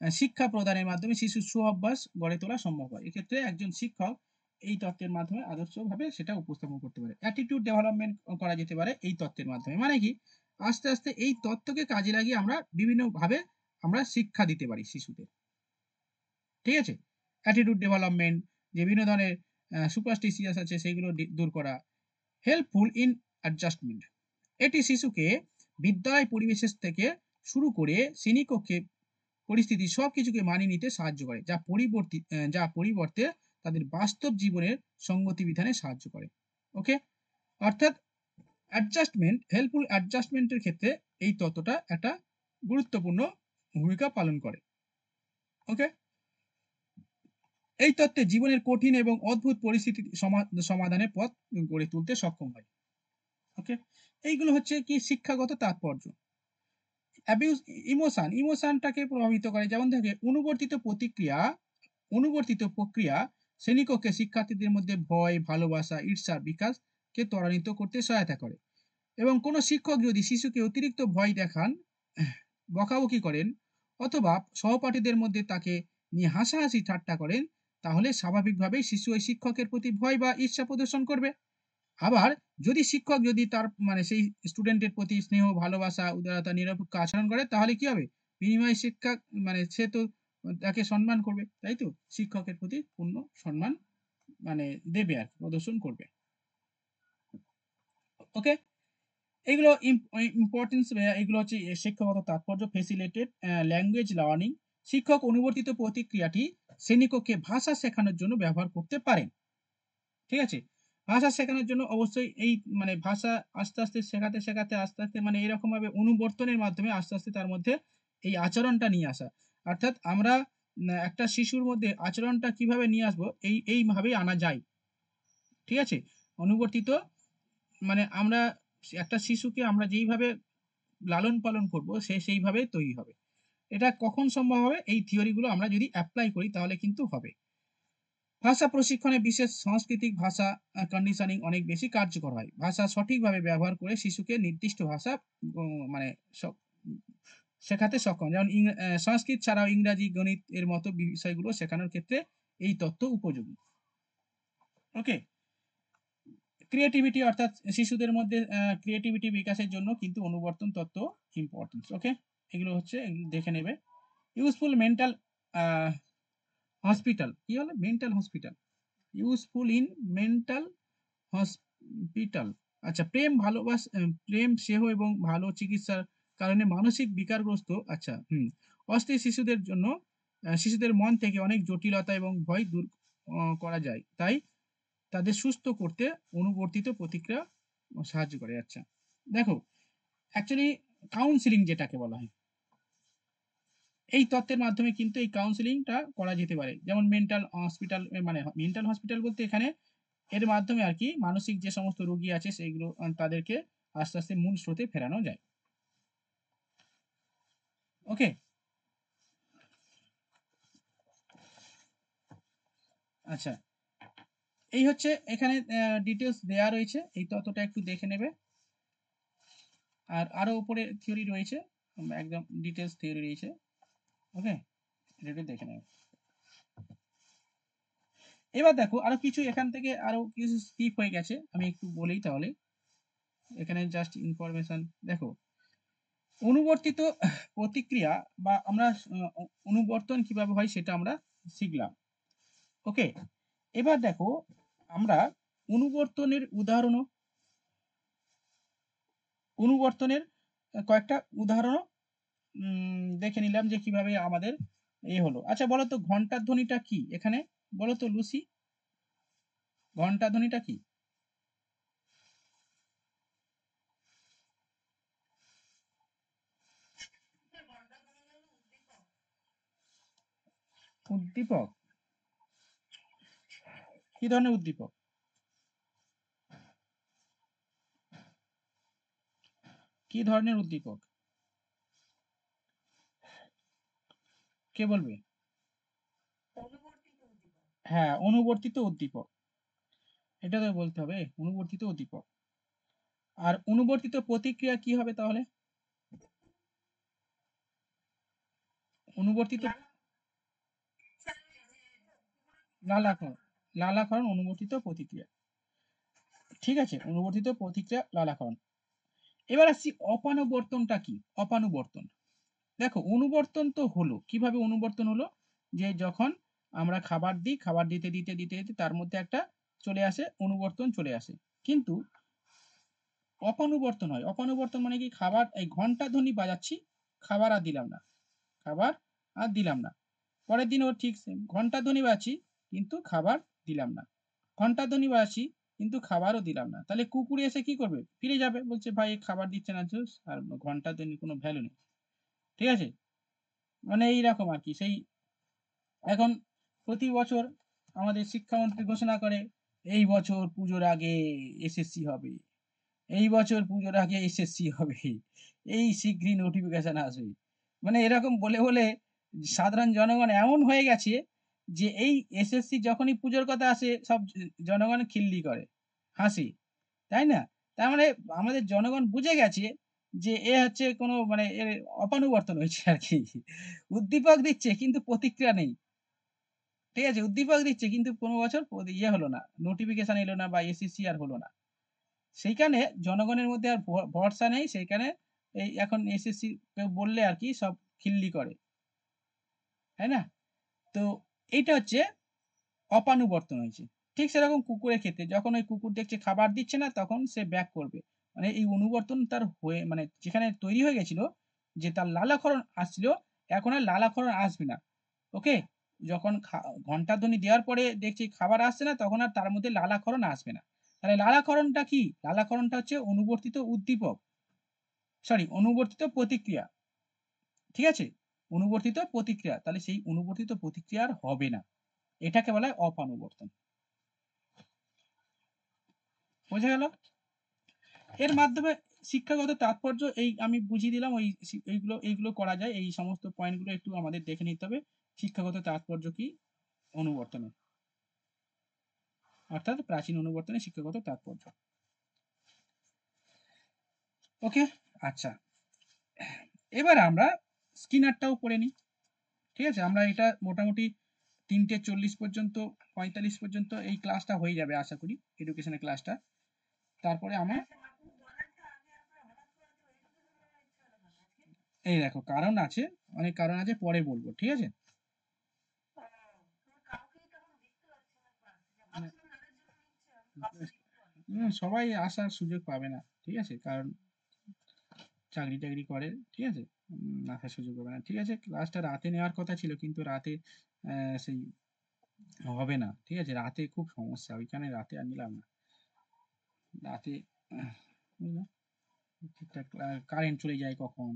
শিক্ষা প্রদানের মাধ্যমে শিশুর সুঅভ্যাস গড়ে তোলা সম্ভব হয়। এক্ষেত্রে একজন শিক্ষক এই তত্ত্বের মাধ্যমে আদর্শভাবে সেটা উপস্থাপন করতে পারে। অ্যাটিটিউড ডেভেলপমেন্ট করা যেতে পারে এই তত্ত্বের মাধ্যমে। মানে কি? আস্তে, আস্তে এই তত্ত্বকে কাজে লাগিয়ে আমরা বিভিন্নভাবে আমরা শিক্ষা দিতে পারি শিশুদের। ঠিক আছে? অ্যাটিটিউড ডেভেলপমেন্ট যে বিভিন্ন ধরনের সুপারস্টিশিয়াস আছে সেগুলো দূর করা। Helpful in adjustment. এটি শিশুকে বিদ্যালয় পরিবেশের থেকে শুরু করে শ্রেণীকক্ষে পরিস্থিতি সবকিছুকে মানিয়ে নিতে সাহায্য করে। যা পরিবর্তে তাদের বাস্তব জীবনের সঙ্গতি বিধানে সাহায্য করে। ওকে? অর্থাৎ হেল্পফুল অ্যাডজাস্টমেন্ট এর ক্ষেত্রে এই তত্ত্বটা একটা গুরুত্বপূর্ণ ভূমিকা পালন করে। ওকে? এই তত্ত্বে জীবনের কঠিন এবং অদ্ভুত পরিস্থিতি সমাধানের পথ গড়ে তুলতে সক্ষম হয়। ওকে? এইগুলো হচ্ছে কি শিক্ষাগত তাৎপর্য। অ্যাবিউস ইমোশনটাকে প্রভাবিত করে। যেমন থাকে অনুবর্তিত প্রক্রিয়া শ্রেণীকক্ষে শিক্ষার্থীদের মধ্যে ভয়, ভালোবাসা, ঈর্ষার বিকাশকে ত্বরান্বিত করতে সহায়তা করে। এবং কোন শিক্ষক যদি শিশুকে অতিরিক্ত ভয় দেখান, বকাবকি করেন অথবা সহপাঠীদের মধ্যে তাকে নিয়ে হাসাহাসি ঠাট্টা করেন, তাহলে স্বাভাবিকভাবেই শিশু ওই শিক্ষকের প্রতি ভয় বা ঈর্ষা প্রদর্শন করবে। আবার যদি শিক্ষক তার মানে সেই স্টুডেন্টের প্রতি স্নেহ, ভালোবাসা, উদারতা, নিরপেক্ষ আচরণ করে তাহলে কি হবে? বিনিময়ে শিক্ষা মানে সে তো তাকে সম্মান করবে। তাই তো? শিক্ষকের প্রতি পূর্ণ সম্মান মানে দেবে আরকি, প্রদর্শন করবে। ওকে? এগুলো ইম্পোর্টেন্স এগুলো হচ্ছে শিক্ষাগত তাৎপর্য ফেসিলিটেড ল্যাঙ্গুয়েজ লার্নিং। শিক্ষক অনুবর্তিত প্রতিক্রিয়াটি শ্রেণীকক্ষে ভাষা শেখানোর জন্য ব্যবহার করতে পারেন। ঠিক আছে? ভাষা শেখানোর জন্য অবশ্যই এই মানে ভাষা আস্তে, আস্তে শেখাতে, শেখাতে আস্তে, আস্তে মানে এরকমভাবে অনুবর্তনের মাধ্যমে আস্তে, আস্তে তার মধ্যে এই আচরণটা নিয়ে আসা। অর্থাৎ আমরা একটা শিশুর মধ্যে আচরণটা কিভাবে নিয়ে আসবো এইভাবেই আনা যায়। ঠিক আছে? অনুবর্তিত মানে আমরা একটা শিশুকে আমরা যেইভাবে লালন-পালন করব সে সেইভাবে তৈরি হবে। এটা কখন সম্ভব হবে? এই থিওরি গুলো আমরা যদি এপ্লাই করি তাহলে কিন্তু হবে। ভাষা প্রশিক্ষণে বিশেষ সাংস্কৃতিক ভাষা কন্ডিশনিং অনেক বেশি কার্যকর হয়। ভাষা সঠিকভাবে ব্যবহার করে শিশুকে নির্দিষ্ট ভাষা মানে স শেখাতে সক্ষম। যেমন সংস্কৃত ছাড়াও ইংরাজি, গণিত এর মতো বিষয়গুলো শেখানোর ক্ষেত্রে এই তথ্য উপযোগী। ওকে? ক্রিয়েটিভিটি অর্থাৎ শিশুদের মধ্যে ক্রিয়েটিভিটি বিকাশের জন্য কিন্তু অনুবর্তন তত্ত্ব ইম্পোর্টেন্স। ওকে? এগুলো দেখে নেবে। ইউজফুল মেন্টাল আ হসপিটাল। কি হলো? Mental hospital. Useful in mental hospital. আচ্ছা প্রেম, স্নেহ এবং ভালো চিকিৎসার কারণে মানসিক বিকারগ্রস্ত অস্থির শিশুদের জন্য শিশুদের মন থেকে অনেক জটিলতা এবং ভয় দূর করা যায়। তাই তাদের সুস্থ করতে অনুবর্তিত প্রতিক্রিয়া সাহায্য করে। আচ্ছা। দেখো অ্যাকচুয়ালি কাউন্সেলিং যেটাকে বলা হয়, এই তত্ত্বের মাধ্যমে কিন্তু এই কাউন্সেলিংটা করা যেতে পারে। যেমন মেন্টাল হসপিটাল মানে মেন্টাল হসপিটাল বলতে এখানে এর মাধ্যমে আরকি মানসিক যে সমস্ত রোগী আছে সেইগুলো তাদেরকে আস্তে, আস্তে মূল স্রোতে ফেরানো যায়। ওকে? আচ্ছা। এই হচ্ছে এখানে ডিটেইলস দেয়া রয়েছে। এই তথ্যটা একটু দেখে নেবে। আর আরো উপরে থিওরি রয়েছে। একদম ডিটেইলস থিওরি রয়েছে। ওকে? এটা একটু দেখে নেবে। এবার দেখো আরো কিছু এখান থেকে আরো কিছু স্কিপ হয়ে গেছে। আমি একটু বলেই তাহলে। এখানে জাস্ট ইনফরমেশন দেখো। অনুবর্তিত প্রতিক্রিয়া বা আমরা অনুবর্তন কিভাবে হয় সেটা আমরা শিখলাম। ওকে? এবার দেখো আমরা অনুবর্তনের উদাহরণও অনুবর্তনের কয়েকটা উদাহরণও দেখে নিলাম যে কিভাবে আমাদের হলো। আচ্ছা বলো তো ঘন্টার ধ্বনিটা কি? এখানে বলো তো লুসি, ঘন্টার ধ্বনিটা কি? উদ্দীপক। কি ধরনের উদ্দীপক? কি ধরনের উদ্দীপক? কে বলবে? হ্যাঁ, অনুবর্তিত উদ্দীপক। এটা তো বলতে হবে, অনুবর্তিত উদ্দীপক। আর অনুবর্তিত প্রতিক্রিয়া কি হবে তাহলে? অনুবর্তিত লালাক্ষরণ। লালাক্ষরণ অনুবর্তিত প্রতিক্রিয়া। ঠিক আছে? অনুবর্তিত প্রতিক্রিয়া লালাক্ষরণ। এবার আসছি অপানুবর্তনটা কি? অপানুবর্তন। দেখো অনুবর্তন তো হলো। কিভাবে অনুবর্তন হলো? যে যখন আমরা খাবার দিই, খাবার দিতে তার মধ্যে একটা চলে আসে, অনুবর্তন চলে আসে। কিন্তু অপানুবর্তন হয়। অপানুবর্তন মানে কি? খাবার এই ঘন্টা ধ্বনি বাজাচ্ছি, খাবার আর দিলাম না। খাবার আর দিলাম না। পরের দিনও ঠিক সেম। ঘন্টা ধ্বনি বাজাচ্ছি কিন্তু খাবার দিলাম না। ঘন্টা ধ্বনি বাজাচ্ছি কিন্তু খাবারও দিলাম না। তাহলে কুকুর এসে কি করবে? ফিরে যাবে। বলছে, "ভাই খাবার দিচ্ছে না জুস আর ঘন্টা ধ্বনির কোনো ভ্যালু নেই।" ঠিক আছে? মানে এইরকম আরকি। সেই এখন প্রতি বছর আমাদের শিক্ষামন্ত্রী ঘোষণা করে, "এই বছর পুজোর আগে এসএসসি হবে। এই বছর পুজোর আগে এসএসসি হবে। এই শিগগিরই নোটিফিকেশন আসবে।" মানে এরকম বলে সাধারণ জনগণ এমন হয়ে গেছে যে এই এসএসসি যখনই পুজোর কথা আসে সব জনগণ খিল্লি করে, হাসে। তাই না? তার মানে আমাদের জনগণ বুঝে গেছে যে এ হচ্ছে কোনো মানে এর অপানুবর্তন হয়েছে আরকি। উদ্দীপক দিচ্ছে কিন্তু প্রতিক্রিয়া নেই। ঠিক আছে? উদ্দীপক দিচ্ছে কিন্তু কোনো বছর হলো না। নোটিফিকেশন এলো না বা এসএসসি আর হলো না। সেইখানে জনগণের মধ্যে আর ভরসা নেই। সেইখানে এই এখন এসএসসি কেউ বললে আরকি সব খিল্লি করে। তাই না? তো এইটা হচ্ছে অপানুবর্তন হয়েছে। ঠিক সেরকম কুকুরের ক্ষেত্রে যখন ওই কুকুর দেখছে খাবার দিচ্ছে না তখন সে ব্যাক করবে। মানে এই অনুবর্তন তার হয়ে মানে যেখানে তৈরি হয়ে গেছিল যে তার লালাক্ষরণ আসছিল, এখন আর লালাক্ষরণ আসবে না। ওকে? যখন ঘন্টার ধ্বনি দেওয়ার পরে দেখছি খাবার আসছে না তখন আর তার মধ্যে লালাক্ষরণ আসবে না। তাহলে লালাক্ষরণটা কি? লালাক্ষরণটা হচ্ছে অনুবর্তিত উদ্দীপক। সরি অনুবর্তিত প্রতিক্রিয়া। ঠিক আছে? অনুবর্তিত প্রতিক্রিয়া। তাহলে সেই অনুবর্তিত প্রতিক্রিয়া আর হবে না। এটাকে বলা হয় অপানুবর্তন। বোঝা গেল? এর মাধ্যমে শিক্ষাগত তাৎপর্য এই আমি বুঝিয়ে দিলাম ওই এইগুলো করা যায়। এই সমস্ত পয়েন্টগুলো একটু আমাদের দেখে নিতে হবে। শিক্ষাগত তাৎপর্য কি অনুবর্তনের। অর্থাৎ প্রাচীন অনুবর্তনের শিক্ষাগত তাৎপর্য। ওকে? আচ্ছা। এবার আমরা স্কিনারটাও পড়ে নিই। ঠিক আছে? আমরা এটা মোটামুটি ৩:৪০ পর্যন্ত ৪৫ পর্যন্ত এই ক্লাসটা হয়ে যাবে আশা করি। এডুকেশনের ক্লাসটা। তারপরে আমার এই দেখো কারণ আছে, অনেক কারণ আছে পরে বলব। ঠিক আছে? সবাই আসার সুযোগ পাবে না। ঠিক আছে? কারণ চাকরি-টাকরি করে। ঠিক আছে? আসার সুযোগ পাবে না। ঠিক আছে? ক্লাসটা রাতে নেওয়ার কথা ছিল কিন্তু রাতে সেই হবে না, ঠিক আছে? রাতে খুব সমস্যা, ওইখানে রাতে আর নিলাম না। রাতে বুঝলে? ঠিকঠাক কারেন্ট চলে যায় কখন,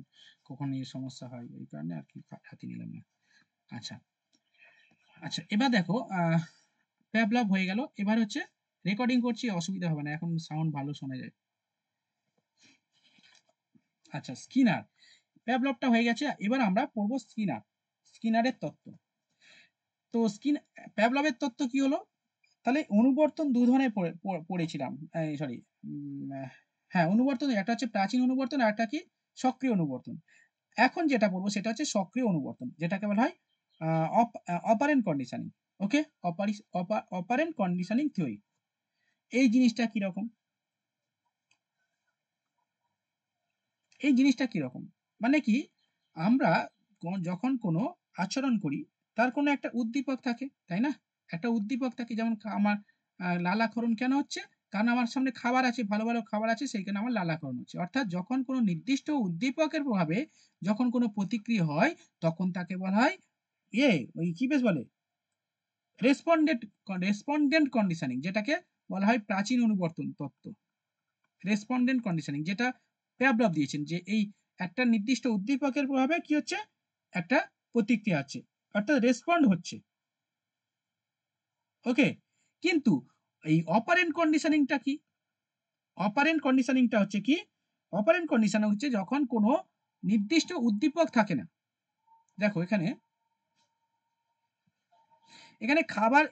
কখন এই সমস্যা হয়, ওই কারণে আর কি রাতে নিলাম না। আচ্ছা, আচ্ছা এবার দেখো প্যাভলভ হয়ে গেল। এবার হচ্ছে রেকর্ডিং করছি, অসুবিধা হবে না, এখন সাউন্ড ভালো শোনা যায়। আচ্ছা স্কিনার, প্যাভলভটা হয়ে গেছে, এবার আমরা পড়বো স্কিনার, স্কিনারের তত্ত্ব। তো প্যাভলভের তত্ত্ব কি হলো? তাহলে অনুবর্তন দু ধরনের পড়েছিলাম, সরি, হ্যাঁ অনুবর্তন, একটা হচ্ছে প্রাচীন অনুবর্তন আর একটা কি সক্রিয় অনুবর্তন। এখন যেটা পড়বো সেটা হচ্ছে সক্রিয় অনুবর্তন, যেটাকে বলা হয় অপারেন্ট কন্ডিশনিং। ওকে, অপারেন্ট কন্ডিশনিং থিওরি। এই জিনিসটা কিরকম, এই জিনিসটা কিরকম মানে কি, আমরা যখন কোনো আচরণ করি তার কোনো একটা উদ্দীপক থাকে, তাই না? একটা উদ্দীপক থাকে, যেমন আমার লালাক্ষরণ কেন হচ্ছে? কারণ আমার সামনে খাবার আছে, ভালো ভালো খাবার আছে, সেই কারণে আমার লালাক্ষরণ হচ্ছে। অর্থাৎ যখন কোনো নির্দিষ্ট উদ্দীপকের প্রভাবে যখন কোনো প্রতিক্রিয়া হয়, তখন তাকে বলা হয় ওই কি বেশ বলে, রেসপন্ডেন্ট রেসপন্ডেন্ট কন্ডিশনিং, যেটাকে বলা হয় প্রাচীন অনুবর্তন তত্ত্ব। রেসপন্ডেন্ট কন্ডিশনিং যেটা প্যাভলভ দিয়েছেন, যে এই একটা নির্দিষ্ট উদ্দীপকের প্রভাবে কি হচ্ছে, একটা প্রতিক্রিয়া আছে, অর্থাৎ রেসপন্ড হচ্ছে। ওকে, কিন্তু এই অপারেন্ট কন্ডিশনিংটা কি? অপারেন্ট কন্ডিশনিংটা হচ্ছে কি, অপারেন্ট কন্ডিশন হচ্ছে যখন কোনো নির্দিষ্ট উদ্দীপক থাকে না। দেখো এখানে, এখানে খাবার,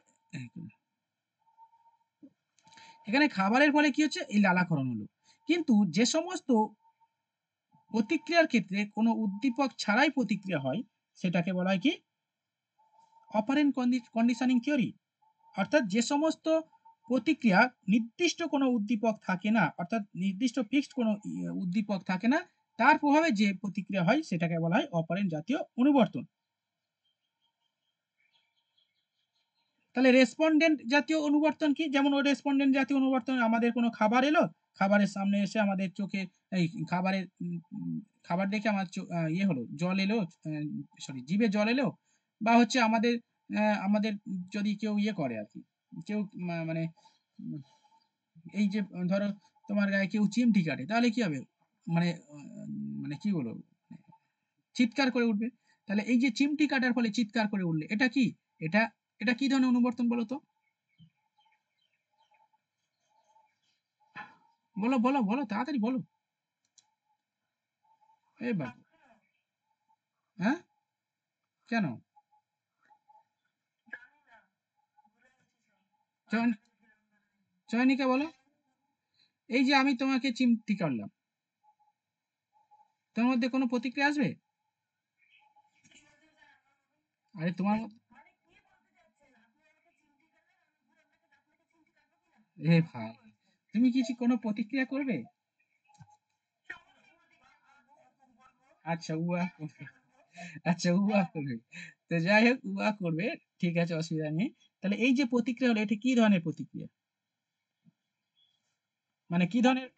এখানে খাবারের ফলে কি হচ্ছে, এই লালাক্ষরণ হলো। কিন্তু যে সমস্ত প্রতিক্রিয়ার ক্ষেত্রে কোনো উদ্দীপক ছাড়াই প্রতিক্রিয়া হয়, সেটাকে বলা হয় কি অপারেন্ট কন্ডিশনিং থিওরি। অর্থাৎ যে সমস্ত প্রতিক্রিয়া নির্দিষ্ট কোনো উদ্দীপক থাকে না, অর্থাৎ নির্দিষ্ট ফিক্সড কোনো উদ্দীপক থাকে না, তার প্রভাবে যে প্রতিক্রিয়া হয় সেটাকে বলা হয় অপারেন্ট জাতীয় অনুবর্তন। তাহলে রেসপন্ডেন্ট জাতীয় অনুবর্তন কি? যেমন ওই রেসপন্ডেন্ট জাতীয় অনুবর্তন, আমাদের কোনো খাবার এলো, খাবারের সামনে এসে আমাদের চোখে এই খাবারের খাবার দেখে আমার ইয়ে হলো, জল এলো, সরি জিভে জল এলো, বা হচ্ছে আমাদের আমাদের যদি কেউ ইয়ে করে আর কি, কেউ মানে উম, এই যে ধরো তোমার গায়ে কেউ চিমটি কাটে, তাহলে কি হবে? মানে মানে কি বলবো, চিৎকার করে উঠবে। তাহলে এই যে চিমটি কাটার ফলে চিৎকার করে উঠলে, এটা কি? এটা এটা কি ধরনের অনুবর্তন বলো তো? বলো বলো বলো, তাড়াতাড়ি বলো। এই বাবু, হ্যাঁ, কেন? চয়ন- চয়নিকা বলো। এই যে আমি তোমাকে চিমটি কাটলাম, তোমার মধ্যে কোনো প্রতিক্রিয়া আসবে? আরে তোমার এ ভাই, তুমি কিছু কোনো প্রতিক্রিয়া করবে? আচ্ছা উয়া করবে, আচ্ছা উয়া করবে। তো যাই হোক, উয়া করবে, ঠিক আছে, অসুবিধা নেই। তাহলে এই যে প্রতিক্রিয়া হলো, এটা কি ধরনের প্রতিক্রিয়া, মানে কি ধরনের,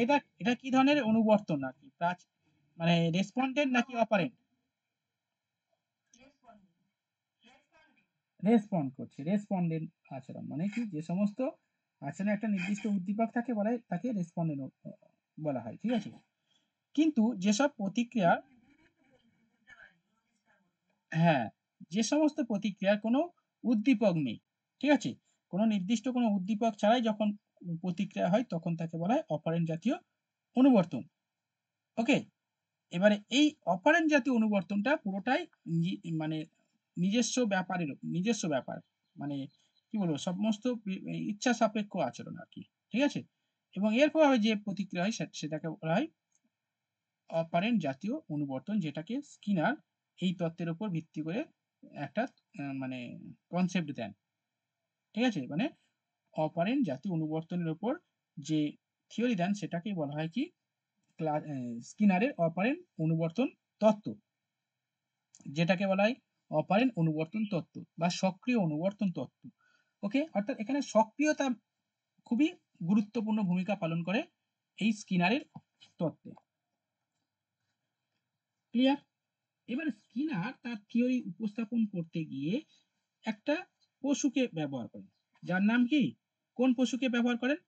এটা এটা কি ধরনের অনুবর্তন আর কি, মানে রেসপন্ডেন্ট নাকি অপারেন্ট? রেসপন্ড করছে, রেসপন্ডেন্ট আচরণ মানে কি, যে সমস্ত আচরণে একটা নির্দিষ্ট উদ্দীপক থাকে বলে তাকে রেসপন্ডেন্ট বলা হয়, ঠিক আছে? কিন্তু যেসব প্রতিক্রিয়া, হ্যাঁ, যে সমস্ত প্রতিক্রিয়ার কোনো উদ্দীপক নেই, ঠিক আছে, কোনো নির্দিষ্ট কোনো উদ্দীপক ছাড়াই যখন প্রতিক্রিয়া হয়, তখন তাকে বলা হয় অপারেন্ট জাতীয় অনুবর্তন। ওকে, এবারে এই অপারেন্ট জাতীয় অনুবর্তনটা পুরোটাই মানে নিজস্ব ব্যাপার, মানে কি বলবো, সমস্ত ইচ্ছা সাপেক্ষ আচরণ আর কি, ঠিক আছে? এবং এর প্রভাবে যে প্রতিক্রিয়া হয় সেটাকে বলা হয় অপারেন্ট জাতীয় অনুবর্তন, যেটাকে স্কিনার এই তত্ত্বের উপর ভিত্তি করে একটা মানে কনসেপ্ট দেন, ঠিক আছে? মানে অপারেন্ট জাতীয় অনুবর্তনের উপর যে থিওরি দেন, সেটাকেই বলা হয় কি স্কিনারের অপারেন্ট অনুবর্তন তত্ত্ব, যেটাকে বলা হয় অপারেন্ট অনুবর্তন তত্ত্ব বা সক্রিয় অনুবর্তন তত্ত্ব। ওকে, অর্থাৎ এখানে সক্রিয়তা খুবই গুরুত্বপূর্ণ ভূমিকা পালন করে এই স্কিনারের তত্ত্বে। ক্লিয়ার? এবার স্কিনার তার থিওরি উপস্থাপন করতে গিয়ে একটা পশুকে ব্যবহার করেন। যার নাম কি? কোন পশুকে ব্যবহার করেন?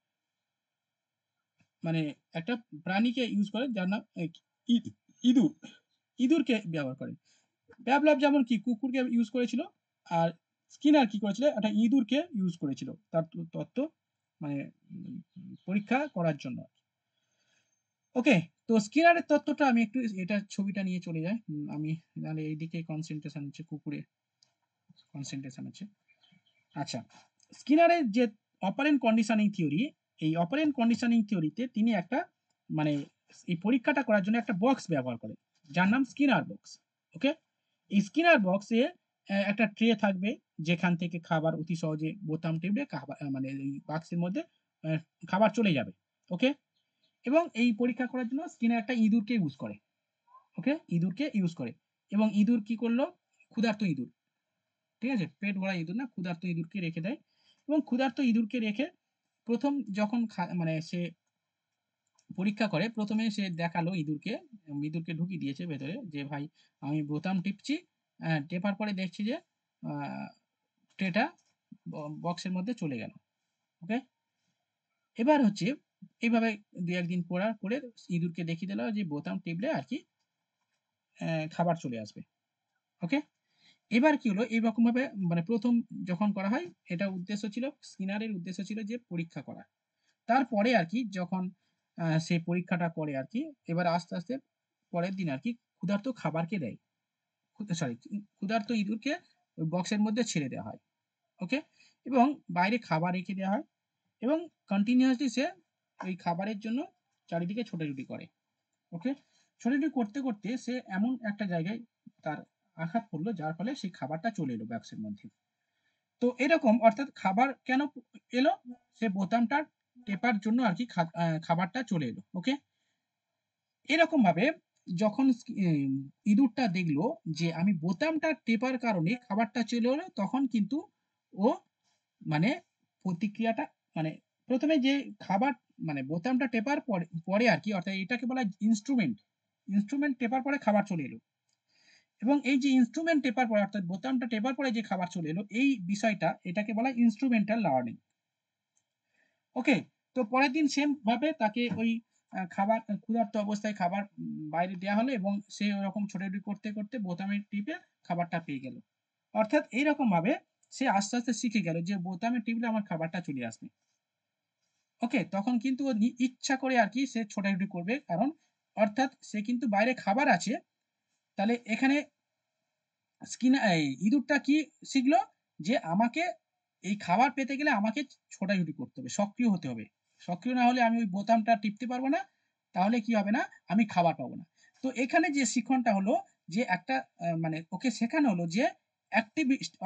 মানে একটা প্রাণীকে ইউজ করেন যার নাম ই ইঁদুর। ইঁদুরকে ব্যবহার করেন। প্যাভলভ যেমন কি কুকুরকে ইউজ করেছিল, আর স্কিনার কি করেছিল? একটা ইঁদুরকে ইউজ করেছিল। তার তত্ত্ব মানে পরীক্ষা করার জন্য। ওকে? তো স্কিনারের তত্ত্বটা আমি একটু এটার ছবিটা নিয়ে চলে যাই। আমি নাহলে এইদিকে কনসেনট্রেশন হচ্ছে, কুকুরে কনসেনট্রেশন হচ্ছে। আচ্ছা, স্কিনারের যে অপারেন্ট কন্ডিশনিং থিওরি, এই অপারেন্ট কন্ডিশনিং থিওরিতে তিনি একটা মানে এই পরীক্ষাটা করার জন্য একটা বক্স ব্যবহার করেন। যার নাম স্কিনার বক্স। ওকে? এই স্কিনার বক্সে একটা ট্রে থাকবে যেখান থেকে খাবার অতি সহজে বোতাম টিপলে মানে এই বাক্সের মধ্যে অ্যা খাবার চলে যাবে। ওকে? এবং এই পরীক্ষা করার জন্য স্কিনার একটা ইঁদুরকে ইউজ করে। ওকে? ইঁদুরকে ইউজ করে। এবং ইঁদুর কি করল? ক্ষুধার্ত ইঁদুর। ঠিক আছে? পেট ভরা ইঁদুর না, ক্ষুধার্ত ইঁদুরকে রেখে দেয়। এবং ক্ষুধার্ত ইঁদুরকে রেখে ১ম যখন মানে সে পরীক্ষা করে, ১ম এ সে দেখালো ইঁদুরকে, ইঁদুরকে ঢুকিয়ে দিয়েছে ভেতরে যে, "ভাই আমি বোতাম টিপছি। টেপার পরে দেখছি যে আ ট্রেটা ব বক্সের মধ্যে চলে গেল।" ওকে? এবার হচ্ছে এইভাবে ২-১ দিন পড়ার পরে ইঁদুরকে দেখিয়ে দিল যে বোতাম টিপলে আরকি খাবার চলে আসবে। ওকে? এবার কি হলো? এইরকমভাবে মানে ১ম যখন করা হয়, এটা উদ্দেশ্য ছিল, স্কিনারের উদ্দেশ্য ছিল যে পরীক্ষা করা। তারপরে আরকি যখন সে পরীক্ষাটা করে আরকি, এবার আস্তে, আস্তে পরের দিন আরকি ক্ষুধার্ত খাবারকে দেয়। সরি, ক্ষুধার্ত ইঁদুরকে ওই বক্সের মধ্যে ছেড়ে দেওয়া হয়। ওকে? এবং বাইরে খাবার রেখে দেওয়া হয় এবং কন্টিনিউয়াসলি সে ওই খাবারের জন্য চারিদিকে ছোটাছুটি করে। ওকে? ছোটাছুটি করতে, করতে সে এমন একটা জায়গায় তার আঘাত পড়ল যার ফলে সেই খাবারটা চলে এলো বক্সের মধ্যে। তো এরকম অর্থাৎ খাবার কেন এলো? সে বোতামটা টেপার জন্য আরকি খাবারটা চলে এলো। ওকে? এরকমভাবে যখন ইঁদুরটা দেখল যে আমি বোতামটা টেপার কারণে খাবারটা চলে এলো, তখন কিন্তু ও মানে প্রতিক্রিয়াটা মানে ১ম এ যে খাবার মানে বোতামটা টেপার পরে পরে আরকি, অর্থাৎ এটাকে বলা হয় ইন্সট্রুমেন্ট। ইন্সট্রুমেন্ট টেপার পরে খাবার চলে এলো। এবং এই যে ইন্সট্রুমেন্ট টেপার পরে অর্থাৎ বোতামটা টেপার পরে যে খাবার চলে এলো, এই বিষয়টা এটাকে বলা হয় ইন্সট্রুমেন্টাল লার্নিং। ওকে? তো পরের দিন সেম ভাবে তাকে ওই খাবার ক্ষুধার্ত অবস্থায় খাবার বাইরে দেয়া হলো এবং সে ওরকম ছোটাছুটি করতে, করতে বোতামে টিপে খাবারটা পেয়ে গেল। অর্থাৎ এইরকমভাবে সে আস্তে, আস্তে শিখে গেল যে বোতামে টিপলে আমার খাবারটা চলে আসবে। ওকে? তখন কিন্তু ও ইচ্ছা করে আরকি সে ছোটাছুটি করবে। কারণ অর্থাৎ সে কিন্তু বাইরে খাবার আছে। তাহলে এখানে এই ইঁদুরটা কি শিখলো? যে আমাকে এই খাবার পেতে গেলে আমাকে ছোটাছুটি করতে হবে, সক্রিয় হতে হবে। সক্রিয় না হলে আমি ওই বোতামটা টিপতে পারব না। তাহলে কি হবে না? আমি খাবার পাবো না। তো এখানে যে শিখনটা হলো যে একটা মানে ওকে শেখানো হলো যে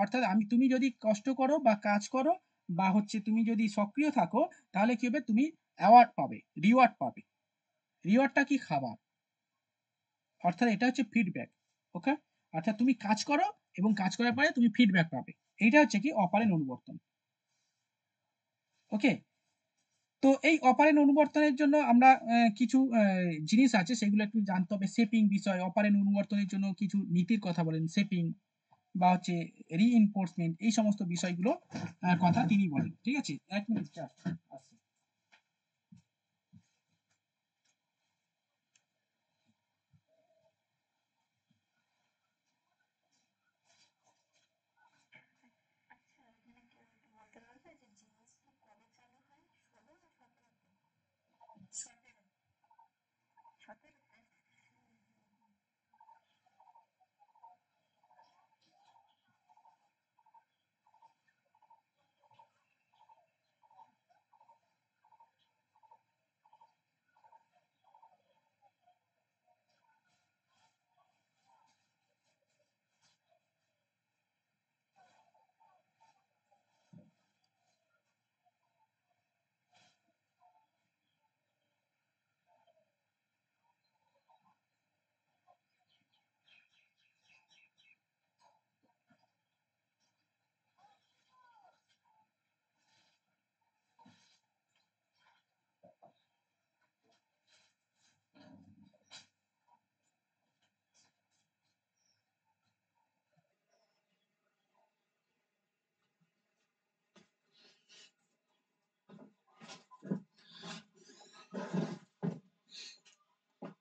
অর্থাৎ তুমি যদি কষ্ট করো বা কাজ করো বা হচ্ছে তুমি যদি সক্রিয় থাকো, তাহলে কি হবে? তুমি অ্যাওয়ার্ড পাবে, রিওয়ার্ড পাবে। রিওয়ার্ডটা কি? খাবার। অর্থাৎ এটা হচ্ছে ফিডব্যাক। ওকে? অর্থাৎ তুমি কাজ করো এবং কাজ করার পরে তুমি ফিডব্যাক পাবে। এইটা হচ্ছে কি অপারেন্ট অনুবর্তন। ওকে? তো এই অপারেন্ট অনুবর্তনের জন্য আমরা কিছু জিনিস আছে সেগুলো একটু জানতে হবে। শেপিং বিষয়, অপারেন্ট অনুবর্তনের জন্য কিছু নীতির কথা বলেন। শেপিং বা হচ্ছে রিইনফোর্সমেন্ট, এই সমস্ত বিষয়গুলো কথা তিনি বলেন। ঠিক আছে? ১ মিনিট জাস্ট আসছি।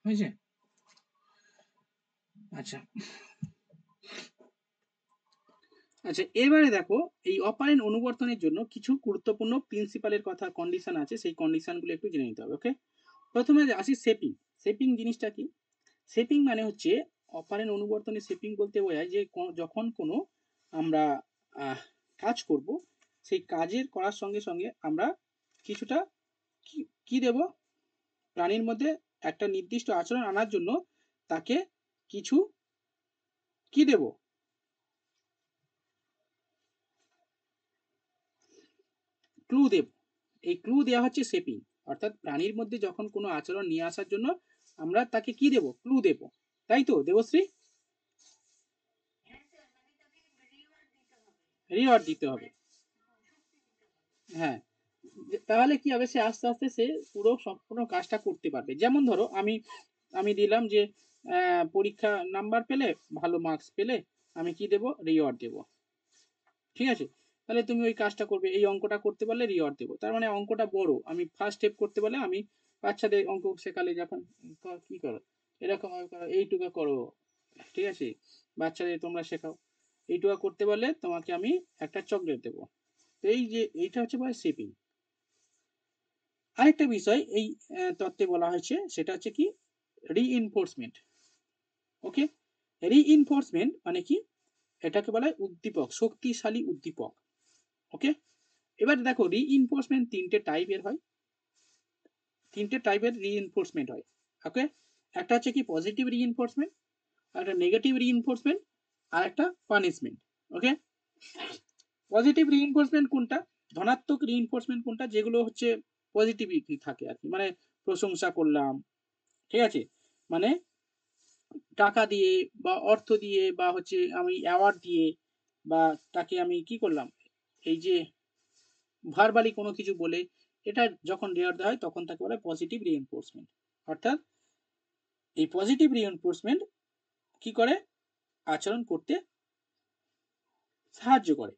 হয়েছে? আচ্ছা। আচ্ছা, এবারে দেখো এই অপারেন্ট অনুবর্তনের জন্য কিছু গুরুত্বপূর্ণ প্রিন্সিপালের কথা কন্ডিশন আছে, সেই কন্ডিশনগুলো একটু জেনে নিতে হবে। ওকে? প্রথমে আসি শেপিং। শেপিং জিনিসটা কি? শেপিং মানে হচ্ছে অপারেন্ট অনুবর্তনের শেপিং বলতে বোঝায় যে যখন কোনো আমরা কাজ করব, সেই কাজের করার সঙ্গে সঙ্গে আমরা কিছুটা কি কি দেব? প্রাণীর মধ্যে একটা নির্দিষ্ট আচরণ আনার জন্য তাকে কিছু কি দেব? ক্লু দেব। এই ক্লু দেওয়া হচ্ছে শেপিং। অর্থাৎ প্রাণীর মধ্যে যখন কোনো আচরণ নিয়ে আসার জন্য আমরা তাকে কি দেব? ক্লু দেব। তাই তো দেবশ্রী? রিওয়ার্ড দিতে হবে। হ্যাঁ। তাহলে কি হবে? সে আস্তে আস্তে সে পুরো সম্পূর্ণ কাজটা করতে পারবে। যেমন ধরো আমি আমি দিলাম যে পরীক্ষা নাম্বার পেলে, ভালো মার্কস পেলে আমি কি দেব? রিওয়ার্ড দেব। ঠিক আছে? তাহলে তুমি ওই কাজটা করবে। এই অঙ্কটা করতে পারলে রিওয়ার্ড দেব। তার মানে অঙ্কটা বড়। আমি ফার্স্ট স্টেপ করতে পারলে আমি বাচ্চাদের অঙ্ক শেখালে যখন কি করো? এরকম ভাবে করো, এইটুকু করো। ঠিক আছে? বাচ্চাদের তোমরা শেখাও। এইটুকু করতে পারলে তোমাকে আমি একটা চকলেট দেব। তো এই যে এইটা হচ্ছে বলে শেপিং। আরেকটা বিষয় এই তত্ত্বে বলা হয়েছে সেটা হচ্ছে কি? রিইনফোর্সমেন্ট। ওকে? রিইনফোর্সমেন্ট মানে কি? এটাকে বলা হয় উদ্দীপক, শক্তিশালী উদ্দীপক। ওকে? এবার দেখো রিইনফোর্সমেন্ট ৩ টে টাইপের হয়। ৩ টে টাইপের রিইনফোর্সমেন্ট হয়। ওকে? একটা হচ্ছে কি পজিটিভ রিইনফোর্সমেন্ট, একটা নেগেটিভ রিইনফোর্সমেন্ট, আর একটা পানিশমেন্ট। ওকে? পজিটিভ রিইনফোর্সমেন্ট কোনটা? ধনাত্মক রিইনফোর্সমেন্ট কোনটা? যেগুলো হচ্ছে পজিটিভিটি থাকে আরকি। মানে প্রশংসা করলাম, ঠিক আছে? মানে টাকা দিয়ে বা অর্থ দিয়ে বা হচ্ছে আমি অ্যাওয়ার্ড দিয়ে বা তাকে আমি কি করলাম? এই যে ভার্বালি কোনো কিছু বলে এটা যখন রেওয়ার্ড দেওয়া হয় তখন তাকে বলা হয় পজিটিভ রিইনফোর্সমেন্ট। অর্থাৎ এই পজিটিভ রিইনফোর্সমেন্ট কি করে? আচরণ করতে সাহায্য করে।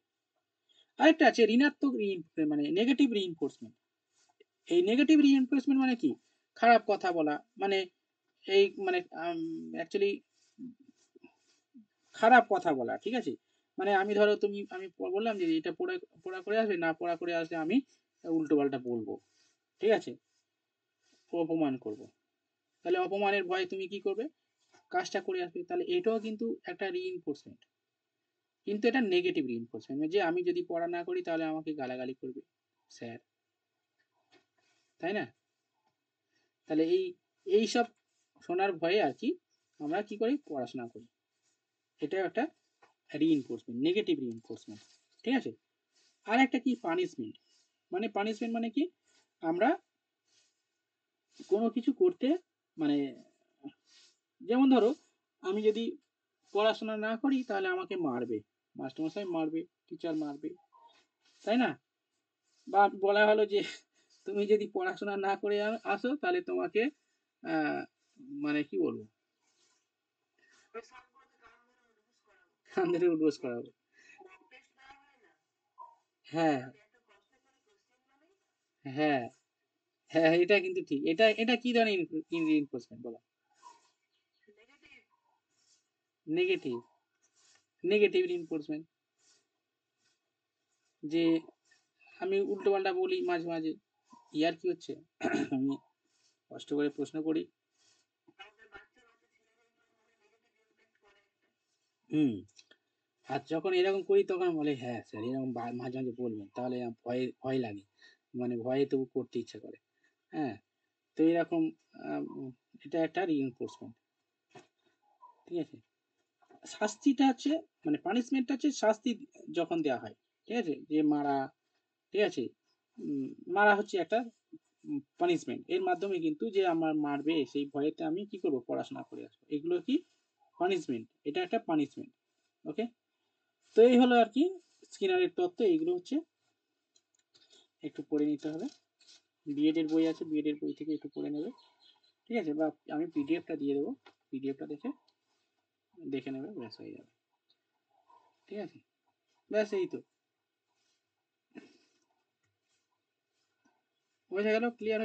আরেকটা আছে ঋণাত্মক মানে নেগেটিভ রিইনফোর্সমেন্ট। এই নেগেটিভ রিইনফোর্সমেন্ট মানে কি? খারাপ কথা বলা। মানে এই মানে অ্যাকচুয়ালি খারাপ কথা বলা। ঠিক আছে? মানে আমি ধরো আমি বললাম যে এটা পড়া করে আসবে, না পড়া করে আসলে আমি উল্টোপাল্টা বলব। ঠিক আছে? অপমান করব। তাহলে অপমানের ভয়ে তুমি কি করবে? কাজটা করে আসবে। তাহলে এটাও কিন্তু একটা রিইনফোর্সমেন্ট। কিন্তু এটা নেগেটিভ রিইনফোর্সমেন্ট। যে আমি যদি পড়া না করি তাহলে আমাকে গালাগালি করবে স্যার। তাই না? তাহলে এইসব শোনার ভয়ে আরকি আমরা কি করি? পড়াশোনা করি। এটাও একটা রিইনফোর্সমেন্ট, নেগেটিভ রিইনফোর্সমেন্ট। ঠিক আছে? আরেকটা কি পানিশমেন্ট। মানে পানিশমেন্ট মানে কি? আমরা কোনো কিছু করতে মানে যেমন ধরো আমি যদি পড়াশোনা না করি তাহলে আমাকে মারবে। মাস্টারমশাই মারবে, টিচার মারবে। তাই না? বা বলা হলো যে তুমি যদি পড়াশোনা না করে আসো তাহলে তোমাকে আ মানে কি বলবো? কান ধরে উঠবোস করা হবে। হ্যাঁ, হ্যাঁ, হ্যাঁ, এটা কিন্তু ঠিক। এটা কি ধরনের রিইনফোর্সমেন্ট বলো? Negative, negative reinforcement. যে আমি উল্টোপাল্টা বলি মাঝে, মাঝে। ইয়ার্কি হচ্ছে? আমি কষ্ট করে প্রশ্ন করি। হুম। আর যখন এরকম করি তখন বলে, "হ্যাঁ, স্যার এরকম মাঝে, মাঝে বলবেন।" তাহলে ভয় ভয় লাগে। মানে ভয়ে তবু করতে ইচ্ছা করে। হ্যাঁ? তো এরকম আ এটা একটা রিইনফোর্সমেন্ট। ঠিক আছে? শাস্তিটা হচ্ছে মানে পানিশমেন্টটা হচ্ছে শাস্তি যখন দেওয়া হয়। ঠিক আছে? যে মারা, ঠিক আছে? উম মারা হচ্ছে একটা পানিশমেন্ট। এর মাধ্যমে কিন্তু যে আমার মারবে সেই ভয়েতে আমি কি করব? পড়াশোনা করে আসবো। এগুলো কি? পানিশমেন্ট। এটা একটা পানিশমেন্ট। ওকে? তো এই হলো আরকি স্কিনারের তত্ত্ব। এইগুলো হচ্ছে একটু পড়ে নিতে হবে। বিএড এর বই আছে, বিএড এর বই থেকে একটু পড়ে নেবে। ঠিক আছে? বা আমি পিডিএফটা দিয়ে দেবো। পিডিএফটা দেখে নেবে, ব্যাস হয়ে যাবে। ঠিক আছে? ব্যাস এই তো। বোঝা গেল? ক্লিয়ার?